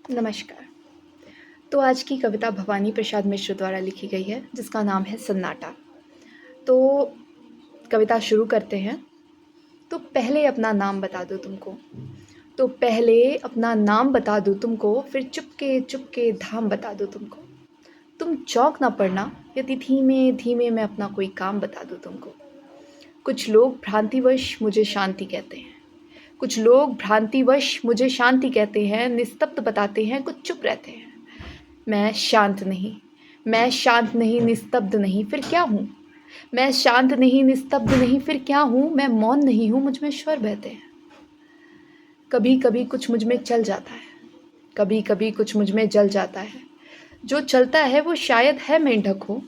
नमस्कार। तो आज की कविता भवानी प्रसाद मिश्र द्वारा लिखी गई है जिसका नाम है सन्नाटा। तो कविता शुरू करते हैं। तो पहले अपना नाम बता दूँ तुमको, तो पहले अपना नाम बता दूँ तुमको, फिर चुपके चुपके धाम बता दूँ तुमको। तुम चौंक ना पड़ना यदि धीमे धीमे मैं अपना कोई काम बता दूँ तुमको। कुछ लोग भ्रांतिवश मुझे शांति कहते हैं, कुछ लोग भ्रांतिवश मुझे शांति कहते हैं, निस्तब्ध बताते हैं, कुछ चुप रहते हैं। मैं शांत नहीं, मैं शांत नहीं, निस्तब्ध नहीं, फिर क्या हूँ? मैं शांत नहीं, निस्तब्ध नहीं, फिर क्या हूँ? मैं मौन नहीं हूँ, मुझ में स्वर बहते हैं। कभी कभी कुछ मुझ में चल जाता है, कभी कभी कुछ मुझ में जल जाता है। जो चलता है वो शायद है मेंढक हो,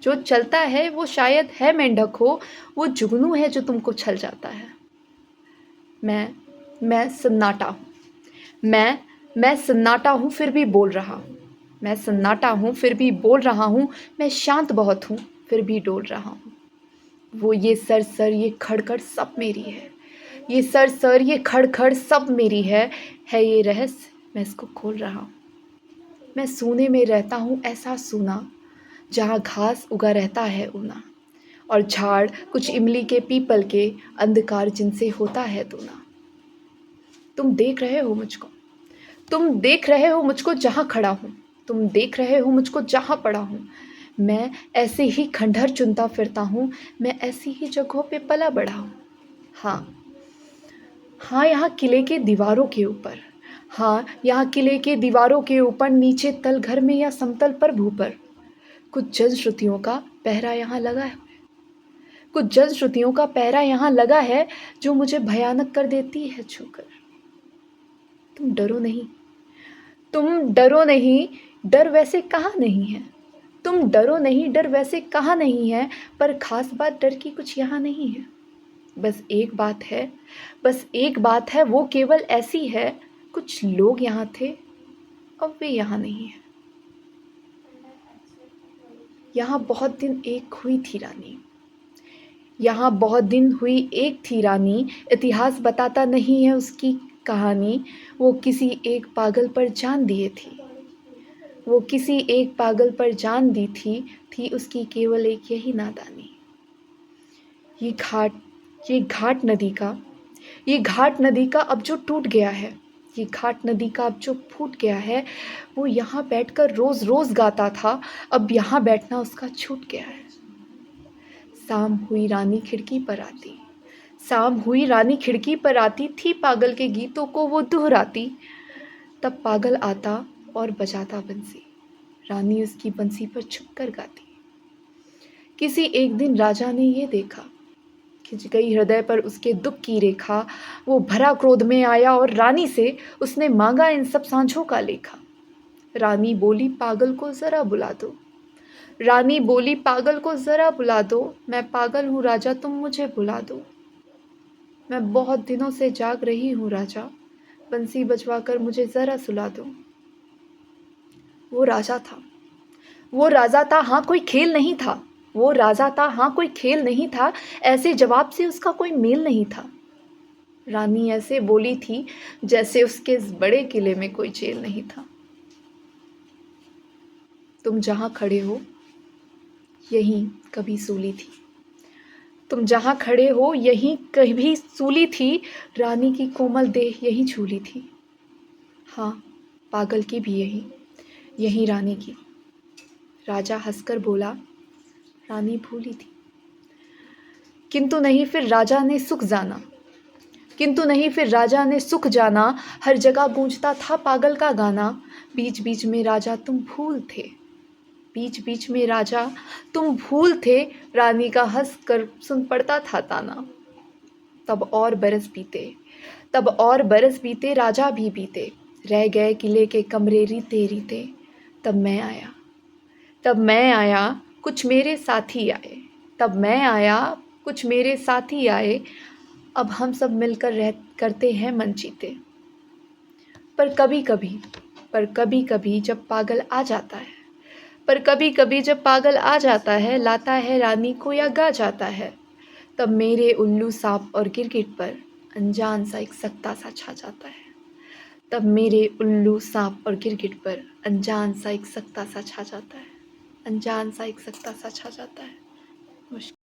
जो चलता है वो शायद है मेंढक हो, वो जुगनू है जो तुमको छल जाता है। मैं सन्नाटा हूँ, मैं सन्नाटा हूँ फिर भी बोल रहा हूँ। मैं सन्नाटा हूँ फिर भी बोल रहा हूँ, मैं शांत बहुत हूँ फिर भी डोल रहा हूँ। वो ये सर ये खड़ सब मेरी है, ये सर ये खड़ सब मेरी है ये रहस्य मैं इसको खोल रहा हूँ। मैं सूने में रहता हूँ ऐसा सूना, जहाँ घास उगा रहता है ऊना, और झाड़ कुछ इमली के पीपल के, अंधकार जिनसे होता है दूना। तुम देख रहे हो मुझको, तुम देख रहे हो मुझको जहाँ खड़ा हूँ, तुम देख रहे हो मुझको जहाँ पड़ा हूँ। मैं ऐसे ही खंडहर चुनता फिरता हूँ, मैं ऐसी ही जगहों पे पला बड़ा हूँ। हाँ हाँ, यहाँ किले के दीवारों के ऊपर, हाँ यहाँ किले के दीवारों के ऊपर, नीचे तल घर में या समतल पर भूपर, कुछ जनश्रुतियों का पहरा यहाँ लगा है, कुछ जनश्रुतियों का पहरा यहाँ लगा है, जो मुझे भयानक कर देती है छूकर। तुम डरो नहीं, तुम डरो नहीं, डर वैसे कहाँ नहीं है। तुम डरो नहीं, डर वैसे कहाँ नहीं है, पर ख़ास बात डर की कुछ यहाँ नहीं है। बस एक बात है, बस एक बात है, वो केवल ऐसी है, कुछ लोग यहाँ थे अब वे यहाँ नहीं है। यहाँ बहुत दिन एक हुई थी रानी, यहाँ बहुत दिन हुई एक थी रानी, इतिहास बताता नहीं है उसकी कहानी। वो किसी एक पागल पर जान दिए थी, वो किसी एक पागल पर जान दी थी उसकी केवल एक यही नादानी। ये घाट, ये घाट नदी का, ये घाट नदी का अब जो टूट गया है, ये घाट नदी का अब जो फूट गया है, वो यहाँ बैठकर रोज़ रोज़ गाता था, अब यहाँ बैठना उसका छूट गया है। शाम हुई रानी खिड़की पर आती, शाम हुई रानी खिड़की पर आती थी, पागल के गीतों को वो दोहराती। तब पागल आता और बजाता बंसी, रानी उसकी बंसी पर छुपकर गाती। किसी एक दिन राजा ने ये देखा, खिंच गई हृदय पर उसके दुख की रेखा। वो भरा क्रोध में आया और रानी से उसने मांगा इन सब सांझों का लेखा। रानी बोली पागल को ज़रा बुला दो, रानी बोली पागल को ज़रा बुला दो, मैं पागल हूँ राजा तुम मुझे बुला दो। मैं बहुत दिनों से जाग रही हूँ राजा, बंसी बजवा कर मुझे ज़रा सुला दो। वो राजा था, वो राजा था, हाँ कोई खेल नहीं था। वो राजा था, हाँ कोई खेल नहीं था, ऐसे जवाब से उसका कोई मेल नहीं था। रानी ऐसे बोली थी जैसे उसके इस बड़े किले में कोई जेल नहीं था। तुम जहाँ खड़े हो यहीं कभी सूली थी, तुम जहाँ खड़े हो यहीं कभी सूली थी, रानी की कोमल देह यहीं झूली थी। हाँ पागल की भी यहीं, यहीं रानी की। राजा हंसकर बोला रानी भूली थी, किंतु नहीं फिर राजा ने सुख जाना, किंतु नहीं फिर राजा ने सुख जाना। हर जगह गूंजता था पागल का गाना, बीच बीच में राजा तुम भूल थे, बीच बीच में राजा तुम भूल थे, रानी का हंस कर सुन पड़ता था ताना। तब और बरस बीते, तब और बरस बीते, राजा भी बीते, रह गए किले के कमरे रीते रीते। तब मैं आया, तब मैं आया, कुछ मेरे साथी आए, तब मैं आया, कुछ मेरे साथी आए, अब हम सब मिलकर रह करते हैं मन जीते। पर कभी कभी, पर कभी कभी जब पागल आ जाता है, पर कभी कभी जब पागल आ जाता है, लाता है रानी को या गा जाता है, तब मेरे उल्लू सांप और गिरगिट पर अनजान सा एक सख्ता सा छा जाता है। तब मेरे उल्लू, सांप और गिरगिट पर अनजान सा एक सकता सा छा जाता है, अनजान सा एक सकता सा छा जाता है। मुश्किल